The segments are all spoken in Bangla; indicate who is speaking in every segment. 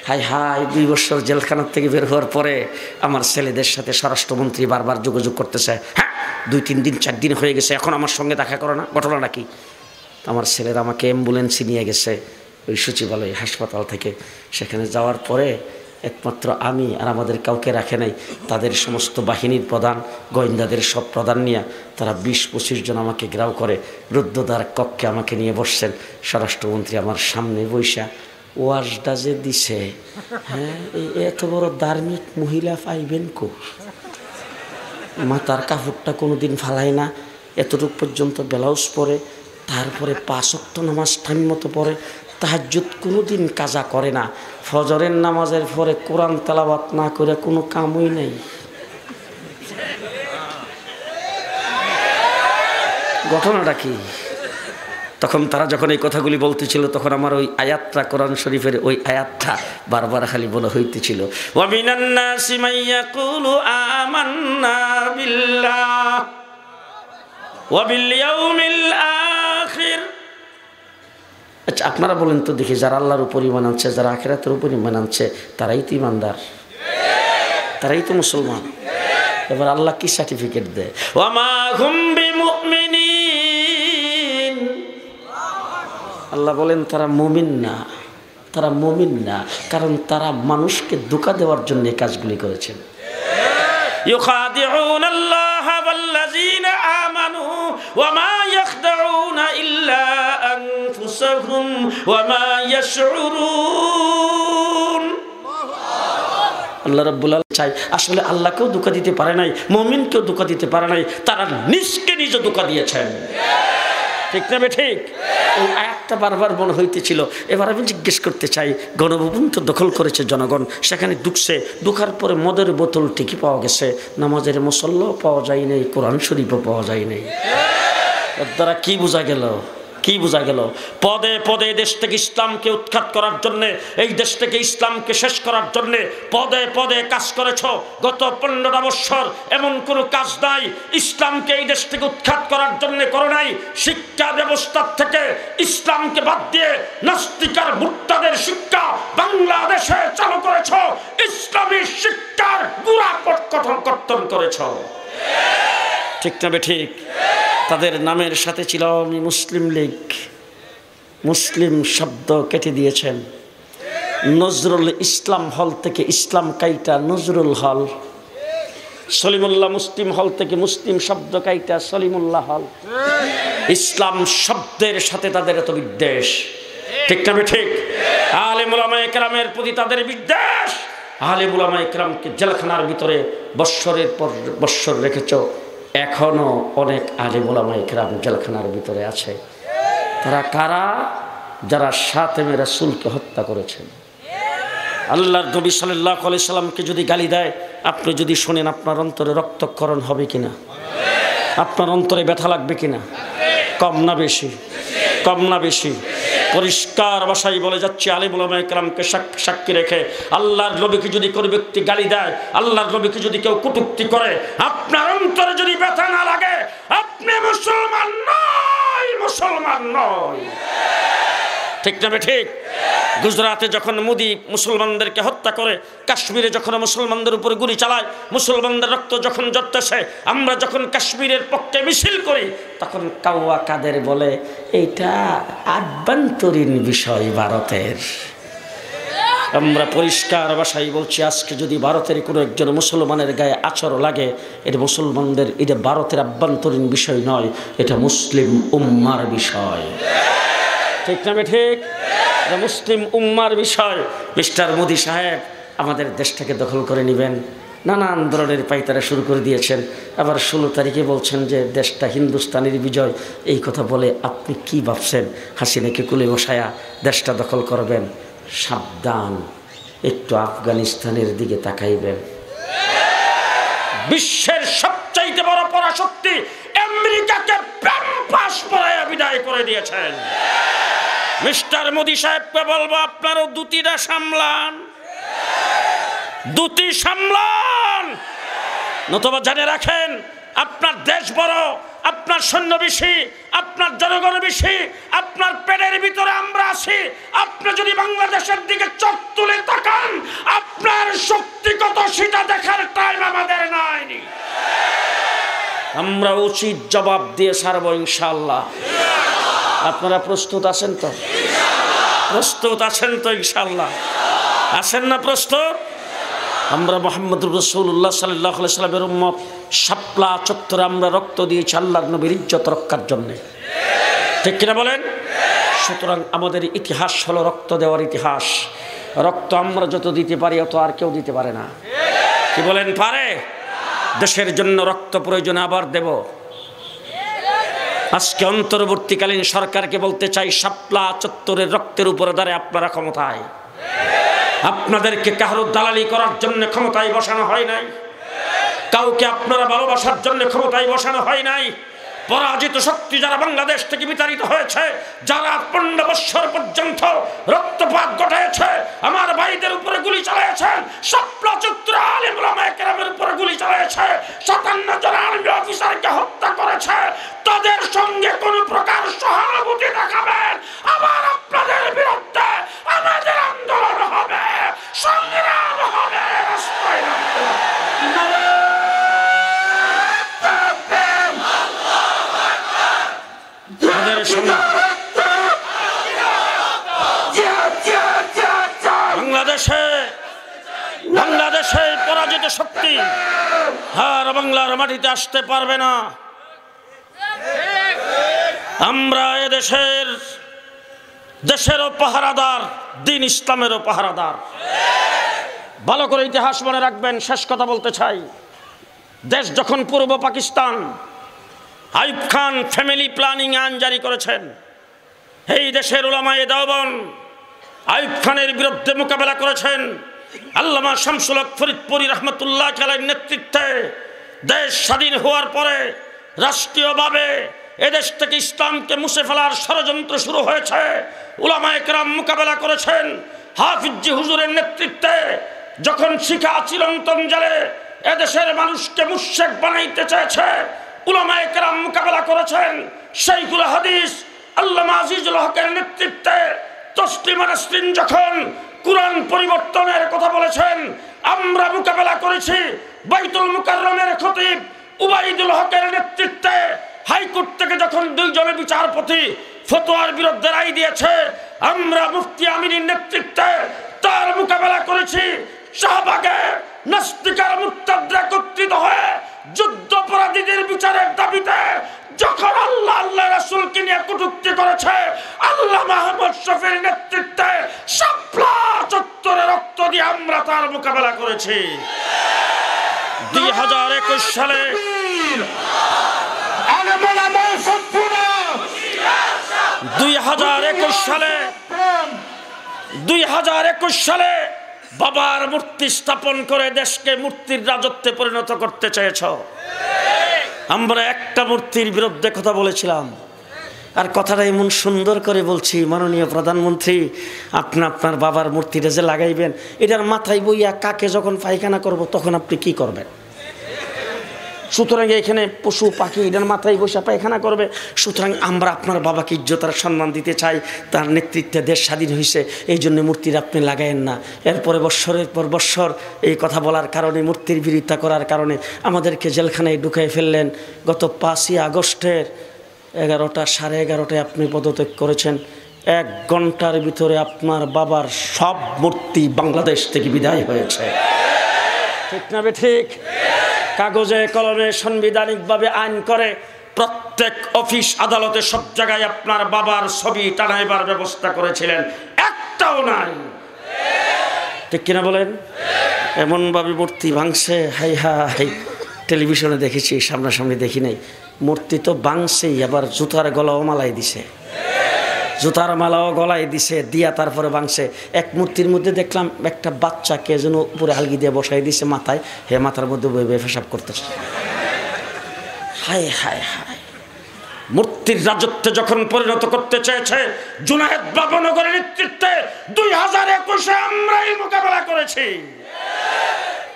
Speaker 1: হাই হাই 2 বছর জেলখানার থেকে বের হওয়ার পরে আমার ছেলেদের সাথে স্বরাষ্ট্রমন্ত্রী বারবার যোগাযোগ করতেছে। হ্যাঁ 2-3 দিন 4 দিন হয়ে গেছে, এখন আমার সঙ্গে দেখা করো না, ঘটনাটা কি? আমার ছেলেরা আমাকে অ্যাম্বুলেন্সে নিয়ে গেছে ওই সচিবালয় হাসপাতাল থেকে। সেখানে যাওয়ার পরে একমাত্র আমি আর আমাদের কাউকে রাখে নাই, তাদের সমস্ত বাহিনীর প্রধান, গোয়েন্দাদের সব প্রধান নিয়ে তারা 20-25 জন আমাকে ঘেরাও করে রুদ্ধদ্বার কক্ষে আমাকে নিয়ে বসছেন। স্বরাষ্ট্রমন্ত্রী আমার সামনে বৈশা ওয়াজটা যে দিছে, হ্যাঁ এত বড় ধার্মিক মহিলা পাইবেন কো? মাথার কাপড়টা কোনোদিন ফালায় না, এতটুকু পর্যন্ত ব্লাউজ পরে, তারপরে 5 ওয়াক্ত নামাজ টাইম মতো পড়ে, তাহাজ্জুদ কোনোদিন কাজা করে না, ফজরের নামাজের পরে কোরআন তেলাওয়াত না করে কোনো কামই নেই। ঘটনাটা কি? তখন তারা যখন এই কথাগুলি বলতেছিল তখন আমার ওই আয়াতটা, কোরআন শরীফের ওই আয়াতটা বারবার খালি বলা হইতেছিল, ওয়া মিনান নাসি মান ইয়াকুলু আমান্না বিল্লাহ ওয়া বিল ইয়াউমিল আখির। আচ্ছা আপনারা বলেন তো দেখি, যারা আল্লাহর উপর ঈমান আনছে, যারা আখিরাতের উপর ঈমান আনছে, তারাই তো ঈমানদার, তারাই তো মুসলমান। এবার আল্লাহ কি সার্টিফিকেট দেয়? ওয়া মা হুম বিমুমিনিন। আল্লাহ বলেন তারা মুমিন না, তারা মুমিন না, কারণ তারা মানুষকে ধোঁকা দেওয়ার জন্য এই কাজগুলি করেছেন। ইউখাদিউনা আল্লাহ ওয়াল্লাযীনা আমানু ওয়া মা ইয়াখদাউনা ইল্লা আনফুসাহুম ওয়া মা ইয়াশউরুন। আল্লাহ রাব্বুল আলামিন চাই আসলে আল্লাহকেও ধোঁকা দিতে পারে নাই, মুমিনকেও ধোঁকা দিতে পারে নাই, তারা নিজকে নিজে ধোঁকা দিয়েছেন। ঠিক না ঠিক? এই আয়াতটা বারবার মনে হইতেছিল। এবার আমি জিজ্ঞেস করতে চাই, গণভবন তো দখল করেছে জনগণ, সেখানে ঢুকছে, ঢুকার পরে মদের বোতল ঠিকই পাওয়া গেছে, নামাজের মুসল্লাও পাওয়া যায় নাই, কোরআন শরীফও পাওয়া যায় নাই। এর দ্বারা কি বোঝা গেল? কি বোঝা গেল? পদে পদে দেশ থেকে ইসলামকে উৎখাত করার জন্যে, এই দেশ থেকে ইসলামকে শেষ করার জন্যে পদে পদে কাজ করেছ। গত 15টা বৎসর এমন কোনো কাজ নাই ইসলামকে এই দেশ থেকে উৎখাত করার জন্যে করো নাই। শিক্ষা ব্যবস্থার থেকে ইসলামকে বাদ দিয়ে নাস্তিকার মুর্তাদের শিক্ষা বাংলাদেশে চালু করেছ, ইসলামী শিক্ষার গুড়া কর্তন করেছ। ঠিক না ঠিক? তাদের নামের সাথে ছিল মুসলিম লীগ, মুসলিম শব্দ কেটে দিয়েছেন। নজরুল ইসলাম হল থেকে ইসলাম কাইটা নজরুল হল, সলিমুল্লাহ মুসলিম হল থেকে মুসলিম শব্দ কাইটা সলিমুল্লাহ হল। ইসলাম শব্দের সাথে তাদের এত বিদ্বেষ। ঠিক না ঠিক? আলেম উলামায়ে কেরামের প্রতি তাদের বিদ্বেষ। আলেম উলামায়ে কেরামকে জেলখানার ভিতরে বৎসরের পর বৎসর রেখেছ। এখনো অনেক আলেম উলামায়ে কেরাম জেলখানার ভিতরে আছে। তারা কারা? যারা শাতেমে রাসূলকে হত্যা করেছেন। আল্লাহর নবী সাল্লাল্লাহু আলাইহি সাল্লামকে যদি গালি দেয়, আপনি যদি শোনেন, আপনার অন্তরে রক্তক্ষরণ হবে কিনা? আপনার অন্তরে ব্যথা লাগবে কিনা? কম না বেশি? কম না বেশি? পরিষ্কার ভাষায় বলে যাচ্ছে, আলেম উলামায়ে কেরামকে সাক্ষী রেখে আল্লাহর নবীকে যদি কোনো ব্যক্তি গালি দেয়, আল্লাহর নবীকে যদি কেউ কটূক্তি করে, আপনার অন্তরে যদি ব্যথা না লাগে, আপনি মুসলমান নয়, মুসলমান নয়। ঠিক না ঠিক? গুজরাটে যখন মোদি মুসলমানদেরকে হত্যা করে, কাশ্মীরে যখন মুসলমানদের উপরে গুলি চালায়, মুসলমানদের রক্ত যখন ঝরতেছে, আমরা যখন কাশ্মীরের পক্ষে মিছিল করি, তখন কাউয়া কাদের বলে এইটা আভ্যন্তরীণ বিষয় ভারতের। আমরা পরিষ্কার ভাষায় বলছি, আজকে যদি ভারতের কোনো একজন মুসলমানের গায়ে আচর লাগে, এটা মুসলমানদের, এটা ভারতের আভ্যন্তরীণ বিষয় নয়, এটা মুসলিম উম্মার বিষয়। ঠিক না ঠিক? মুসলিম উম্মার বিষয়। মিস্টার মোদি সাহেব আমাদের দেশটাকে দখল করে নেবেন, নানান ধরনের পাইতারা শুরু করে দিয়েছেন। আবার 16 তারিখে বলছেন যে দেশটা হিন্দুস্তানের বিজয়। এই কথা বলে আপনি কি ভাবছেন হাসিনাকে কুলে বসায়া দেশটা দখল করবেন? সাবধান, একটু আফগানিস্তানের দিকে তাকাইবেন। বিশ্বের সবচাইতে বড় পরাশক্তি আমেরিকাকে প্যাম্পাস পরায়া বিদায় করে দিয়েছেন। মিস্টার মোদি সাহেবকে বলবো, আপনারও দুটিটা সামলান, দুটি সামলান, নতুবা জানে রাখেন আপনার দেশ বড়, আপনার সৈন্য বেশি, আপনার জনগণ বেশি, আপনার পেটের ভিতরে আমরা আছি। আপনি যদি বাংলাদেশের দিকে চোখ তুলে তাকান, আমরা উচিত জবাব দিয়ে ছাড়ব ইনশাআল্লাহ। আপনারা প্রস্তুত আছেন তো? প্রস্তুত আছেন তো ইনশাআল্লাহ? আছেন না প্রস্তুত? আমরা মুহাম্মদুর রাসূলুল্লাহ সাল্লাল্লাহু আলাইহি সাল্লামের উম্মত, শাপলা চত্বরে আমরা রক্ত দিয়েছি আল্লাহর নবীর ইজ্জত রক্ষার জন্য, ঠিক কিনা বলেন? সুতরাং আমাদের ইতিহাস হলো রক্ত দেওয়ার ইতিহাস। রক্ত আমরা যত দিতে পারি অত আর কেউ দিতে পারে না। কি বলেন, পারে? দেশের জন্য রক্ত প্রয়োজন, আবার দেব। আজকে অন্তর্বর্তীকালীন সরকারকে বলতে চাই, শাপলা চত্বরের রক্তের উপরে দাঁড়িয়ে আপনারা ক্ষমতায়, আপনাদেরকে কারো দালালি করার জন্য ক্ষমতায় বসানো হয় নাই, কাউকে আপনারা ভালোবাসার জন্য ক্ষমতায় বসানো হয় নাই। পরাজিত শক্তি যারা বাংলাদেশ থেকে বিতাড়িত হয়েছে, যারা 15 বছর পর্যন্ত রক্তপাত ঘটাইছে, আমার ভাইদের উপরে গুলি চালিয়েছেন, শাপলা চত্বরে আলেম ওলামায়ে কেরামের উপরে গুলি চালিয়েছে, 57 জন আর্মি অফিসারকে হত্যা করেছে, তাদের সঙ্গে কোন প্রকার সহানুভূতি দেখাবেন, আবার আপনাদের বিরুদ্ধে আমাদের আন্দোলন হবে, সংগ্রাম হবে, রাস্তায় নামতে হবে। বাংলাদেশে পরাজিত শক্তি আর বাংলার মাটিতে আসতে পারবে না। আমরা দেশেরও পাহারাদার, দিন ইসলামেরও পাহারাদার। ভালো করে ইতিহাস মনে রাখবেন। শেষ কথা বলতে চাই, দেশ যখন পূর্ব পাকিস্তান, আইয়ুব খান ফ্যামিলি প্ল্যানিং আইন জারি করেছেন, এই দেশের উলামায়ে দেওবন্দ আইয়ুব খানের বিরুদ্ধে মোকাবেলা করেছেন। আল্লামা শামসুল হক ফরিদপুরি রহমতুল্লাহ আলাইহির নেতৃত্বে দেশ স্বাধীন হওয়ার পরে রাষ্ট্রীয়ভাবে এদেশ থেকে ইসলামকে মুছে ফেলার ষড়যন্ত্র শুরু হয়েছে। উলামায়ে কেরাম মোকাবেলা করেছেন। হাফিজ হুজুরের নেতৃত্বে যখন শিখা চিরন্তন জেলে এদেশের মানুষকে মুশরিক বানাইতে চেয়েছে, উলামায়ে কেরাম মোকাবেলা করেছেন। শাইখুল হাদিস আল্লামা আজিজুল হকের নেতৃত্বে তসলিমা নাসরিন যখন কুরআন পরিবর্তনের কথা বলেছেন, আমরা মোকাবেলা করেছি। বাইতুল মুকাররমের খতিব উবাইদুল হকের নেতৃত্বে হাইকোর্ট থেকে যখন 2 জনের বিচারপতি ফতোয়ার বিরুদ্ধে রায় দিয়েছে, আমরা মুফতি আমিনের নেতৃত্বে তার মোকাবেলা করেছি। শাহবাগে নাস্তিকার মুরতাদরা একত্রিত হয়ে যুদ্ধাপরাধীদের বিচারের দাবিতে যখন আল্লাহ আল্লাহ রাসূলকে নিয়ে কটূক্তি করেছে, আল্লাহ মাহমুদ শফির নেতৃত্বে শাপলা চত্বরে রক্ত দিয়ে আমরা তার মোকাবেলা করেছি। 2021 সালে 2021 সালে বাবার মূর্তি স্থাপন করে দেশকে মূর্তির রাজত্বে পরিণত করতে চেয়েছ। আমরা একটা মূর্তির বিরুদ্ধে কথা বলেছিলাম, আর কথাটা এমন সুন্দর করে বলছি, মাননীয় প্রধানমন্ত্রী, আপনি আপনার বাবার মূর্তিটা যে লাগাইবেন, এটার মাথায় বইয়া কাকে যখন পায়খানা করব তখন আপনি কি করবেন? সুতরাং এখানে পশু পাখি এটার মাথায় বসে পায়খানা করবে। সুতরাং আমরা আপনার বাবাকে ইজ্জত আর সম্মান দিতে চাই, তার নেতৃত্বে দেশ স্বাধীন হয়েছে, এই জন্য মূর্তির আপনি লাগায়েন না। এরপরে বৎসরের পর বৎসর এই কথা বলার কারণে, মূর্তির বিরোধিতা করার কারণে আমাদেরকে জেলখানায় ঢুকাই ফেললেন। গত 5ই আগস্টের 11টা 11:30টায় আপনি পদত্যাগ করেছেন। 1 ঘন্টার ভিতরে আপনার বাবার সব মূর্তি বাংলাদেশ থেকে বিদায় হয়েছে, ঠিক না ঠিক? কাগজে কলমে সাংবিধানিকভাবে আইন করে প্রত্যেক অফিস আদালতে সব জায়গায় আপনার বাবার ছবি টানাইবার ব্যবস্থা করেছিলেন, একটাও নাই, ঠিক কিনা বলেন? এমনভাবে মূর্তি ভাঙছে, হাই হাই, টেলিভিশনে দেখেছি, সামনাসামনি দেখি নাই। মূর্তি তো ভাঙছেই, আবার জুতার গলাও মালাই দিছে, জুতার মালাও গলায় দিছে, দিয়া তারপরে ভাঙছে। এক মূর্তির মধ্যে দেখলাম একটা বাচ্চাকে যেন উপরে আলগি দিয়ে বসাই দিছে মাথায়, হে মাথার মধ্যে বই বই পেশাব করতেছে। হায় হায় হায়, মূর্তির রাজত্বে যখন পরিণত করতে চেয়েছে জুনায়েদ বাবনগরের নেতৃত্বে 2021-এ আমরাই মোকাবেলা করেছি।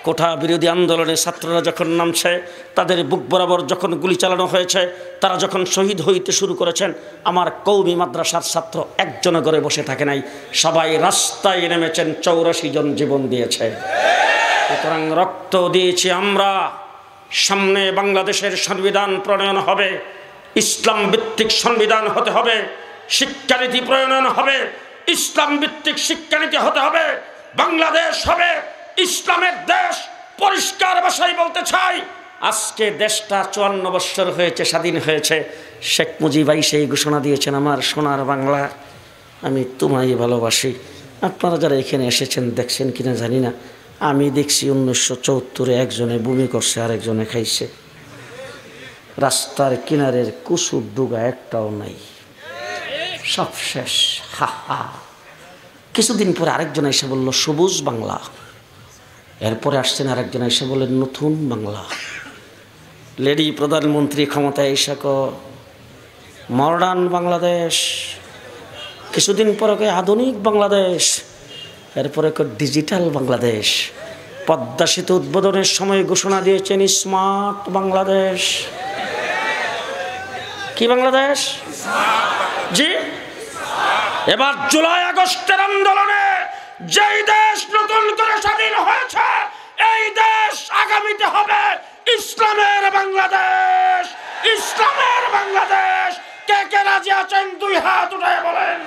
Speaker 1: কোঠা বিরোধী আন্দোলনে ছাত্ররা যখন নামছে, তাদের বুক বরাবর যখন গুলি চালানো হয়েছে, তারা যখন শহীদ হইতে শুরু করেছেন, আমার কওমি মাদ্রাসার ছাত্র একজনে ঘরে বসে থাকে নাই, সবাই রাস্তায় নেমেছেন, 84 জন জীবন দিয়েছে। সুতরাং রক্ত দিয়েছি আমরা, সামনে বাংলাদেশের সংবিধান প্রণয়ন হবে, ইসলাম ভিত্তিক সংবিধান হতে হবে, শিক্ষানীতি প্রণয়ন হবে, ইসলাম ভিত্তিক শিক্ষানীতি হতে হবে, বাংলাদেশ হবে ইসলামের দেশ। পরিষ্কার ভাষায় বলতে চাই, আজকে দেশটা 54 বছর হয়েছে, স্বাধীন হয়েছে। শেখ মুজিব ভাই সেই ঘোষণা দিয়েছেন, আমার সোনার বাংলা, আমি তোমায় ভালোবাসি। আপনারা যারা এখানে এসেছেন দেখছেন কিনা জানি না, আমি দেখছি 1974-এ একজনে বমি করছে, আরেকজনে খাইছে। রাস্তার কিনারের কুসুর ডুগা একটাও নাই, সব শেষ। হা হা। কিছুদিন পরে আরেকজন এসে বলল সবুজ বাংলা, এরপরে আসছেন আরেকজন এসে বললেন নতুন বাংলা। লেডি প্রধানমন্ত্রী ক্ষমতায় এসে মডার্ন বাংলাদেশ, কিছুদিন পরে আধুনিক বাংলাদেশ, এরপরে ডিজিটাল বাংলাদেশ। পদ্মা সেতু উদ্বোধনের সময় ঘোষণা দিয়েছেন স্মার্ট বাংলাদেশ। কি বাংলাদেশ? জি। এবার জুলাই আগস্টের আন্দোলনে যেই দেশ নতুন করে স্বাধীন হয়েছে, এই দেশ আগামীতে হবে ইসলামের বাংলাদেশ, ইসলামের বাংলাদেশ। কে কে রাজি আছেন দুই হাত উঠায় বলেন।